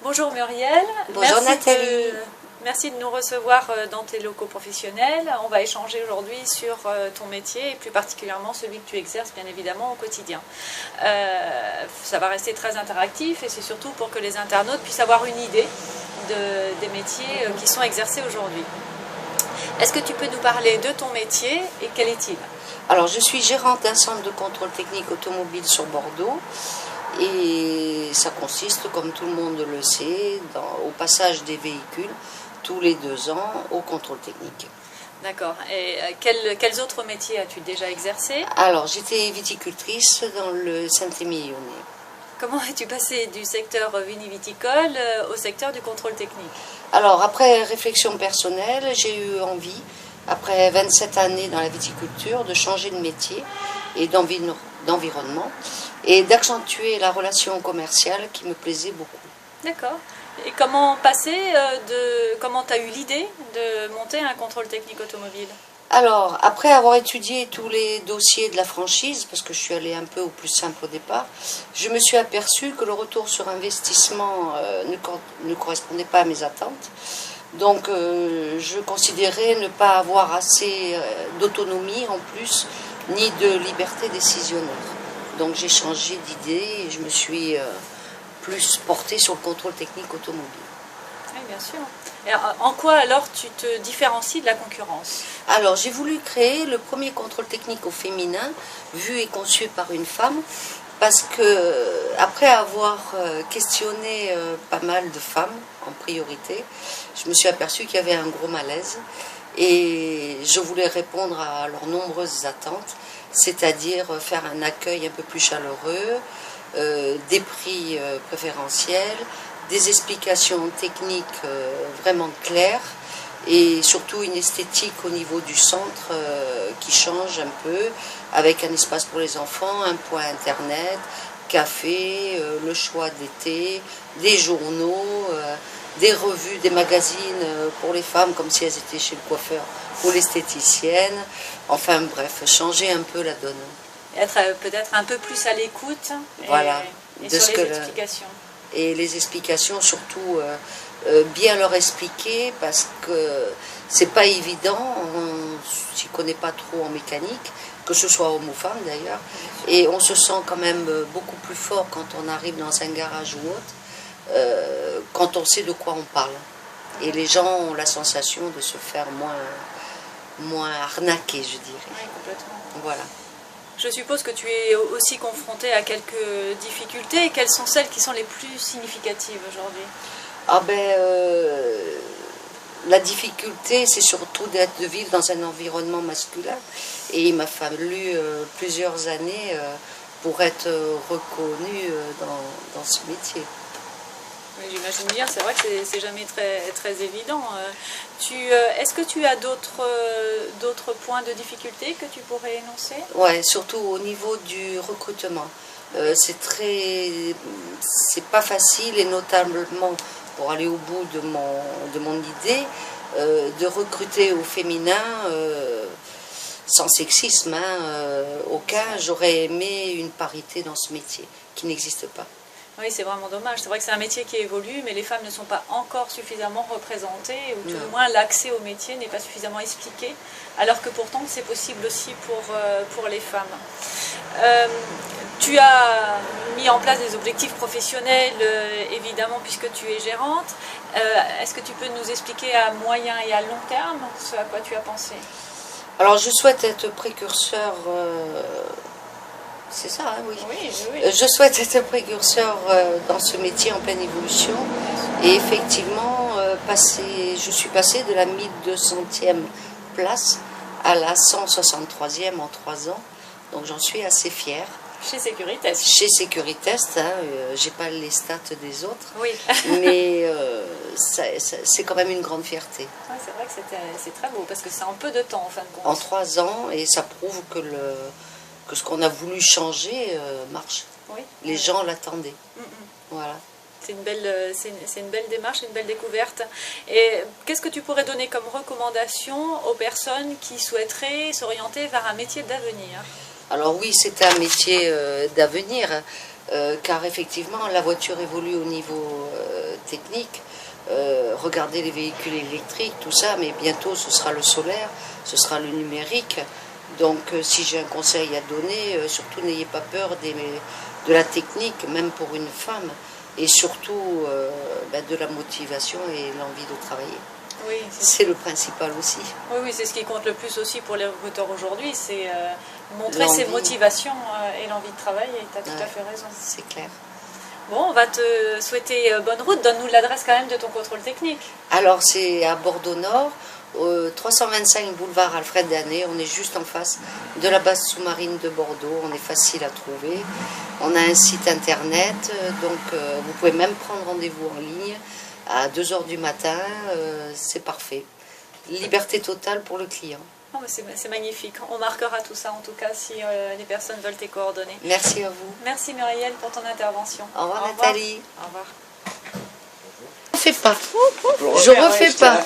Bonjour Muriel. Bonjour Nathalie. Merci de nous recevoir dans tes locaux professionnels. On va échanger aujourd'hui sur ton métier et plus particulièrement celui que tu exerces bien évidemment au quotidien. Ça va rester très interactif et c'est surtout pour que les internautes puissent avoir une idée des métiers qui sont exercés aujourd'hui. Est-ce que tu peux nous parler de ton métier et quel est-il? Alors je suis gérante d'un centre de contrôle technique automobile sur Bordeaux. Et ça consiste, comme tout le monde le sait, au passage des véhicules tous les 2 ans au contrôle technique. D'accord. Et quels autres métiers as-tu déjà exercé? Alors, j'étais viticultrice dans le Saint-Émilionnais. Comment es-tu passé du secteur viniviticole au secteur du contrôle technique? Alors, après réflexion personnelle, j'ai eu envie, après 27 années dans la viticulture, de changer de métier et d'environnement et d'accentuer la relation commerciale qui me plaisait beaucoup. D'accord. Et comment comment tu as eu l'idée de monter un contrôle technique automobile? Alors, après avoir étudié tous les dossiers de la franchise, parce que je suis allée un peu au plus simple au départ, je me suis aperçue que le retour sur investissement ne correspondait pas à mes attentes. Donc, je considérais ne pas avoir assez d'autonomie en plus, ni de liberté décisionnaire. Donc, j'ai changé d'idée et je me suis plus portée sur le contrôle technique automobile. Oui, bien sûr. Et en quoi alors tu te différencies de la concurrence? Alors, j'ai voulu créer le premier contrôle technique au féminin, vu et conçu par une femme, parce que après avoir questionné pas mal de femmes en priorité, je me suis aperçue qu'il y avait un gros malaise et je voulais répondre à leurs nombreuses attentes, c'est-à-dire faire un accueil un peu plus chaleureux, des prix préférentiels, des explications techniques vraiment claires et surtout une esthétique au niveau du centre qui change un peu, avec un espace pour les enfants, un point internet, café, le choix d'été, des journaux, des revues, des magazines pour les femmes comme si elles étaient chez le coiffeur ou l'esthéticienne, enfin bref, changer un peu la donne. Être peut-être un peu plus à l'écoute Voilà, et sur les explications. Et les explications surtout bien leur expliquer parce que c'est pas évident, on s'y connaît pas trop en mécanique, que ce soit homme ou femme d'ailleurs, et on se sent quand même beaucoup plus fort quand on arrive dans un garage ou autre, quand on sait de quoi on parle. Et les gens ont la sensation de se faire moins arnaquer, je dirais. Oui, complètement. Voilà. Je suppose que tu es aussi confronté à quelques difficultés. Quelles sont celles qui sont les plus significatives aujourd'hui? Ah ben, la difficulté, c'est surtout de vivre dans un environnement masculin. Et il m'a fallu plusieurs années pour être reconnue dans ce métier. Oui, j'imagine bien, c'est vrai que c'est jamais très évident. Est-ce que tu as d'autres points de difficulté que tu pourrais énoncer? Ouais, surtout au niveau du recrutement. C'est pas facile et notamment pour aller au bout de mon idée, de recruter au féminin sans sexisme, aucun. J'aurais aimé une parité dans ce métier qui n'existe pas. Oui, c'est vraiment dommage. C'est vrai que c'est un métier qui évolue, mais les femmes ne sont pas encore suffisamment représentées, ou tout du moins l'accès au métier n'est pas suffisamment expliqué, alors que pourtant c'est possible aussi pour les femmes. Tu as mis en place des objectifs professionnels, évidemment, puisque tu es gérante. Est-ce que tu peux nous expliquer à moyen et à long terme ce à quoi tu as pensé? Alors, je souhaite être précurseur... C'est ça, hein, oui. Oui. Je souhaite être précurseur dans ce métier en pleine évolution. Et effectivement, je suis passée de la 1200e place à la 163e en 3 ans. Donc j'en suis assez fière. Chez Securitas. Chez Securitas, j'ai pas les stats des autres. Oui. Mais c'est quand même une grande fierté. Ouais, c'est vrai que c'est très beau, parce que c'est en peu de temps en fin de compte. En 3 ans, et ça prouve que ce qu'on a voulu changer marche. Oui. Les gens l'attendaient. Voilà. C'est une belle démarche, une belle découverte. Et qu'est-ce que tu pourrais donner comme recommandation aux personnes qui souhaiteraient s'orienter vers un métier d'avenir? Alors oui, c'est un métier d'avenir, car effectivement la voiture évolue au niveau technique, regarder les véhicules électriques, tout ça, mais bientôt ce sera le solaire, ce sera le numérique. Donc si j'ai un conseil à donner, surtout n'ayez pas peur de la technique, même pour une femme, et surtout de la motivation et l'envie de travailler. Oui, c'est le principal aussi. Oui, oui, c'est ce qui compte le plus aussi pour les recruteurs aujourd'hui, c'est montrer ses motivations et l'envie de travailler, et tu as tout à fait raison. C'est clair. Bon, on va te souhaiter bonne route, donne-nous l'adresse quand même de ton contrôle technique. Alors c'est à Bordeaux-Nord, 325 boulevard Alfred Danet, on est juste en face de la base sous-marine de Bordeaux, on est facile à trouver. On a un site internet, donc vous pouvez même prendre rendez-vous en ligne à 2 h du matin, c'est parfait. Liberté totale pour le client. Oh, c'est magnifique, on marquera tout ça en tout cas si les personnes veulent tes coordonnées. Merci à vous. Merci Muriel pour ton intervention. Au revoir Nathalie. Au revoir. Je refais pas. Je refais pas.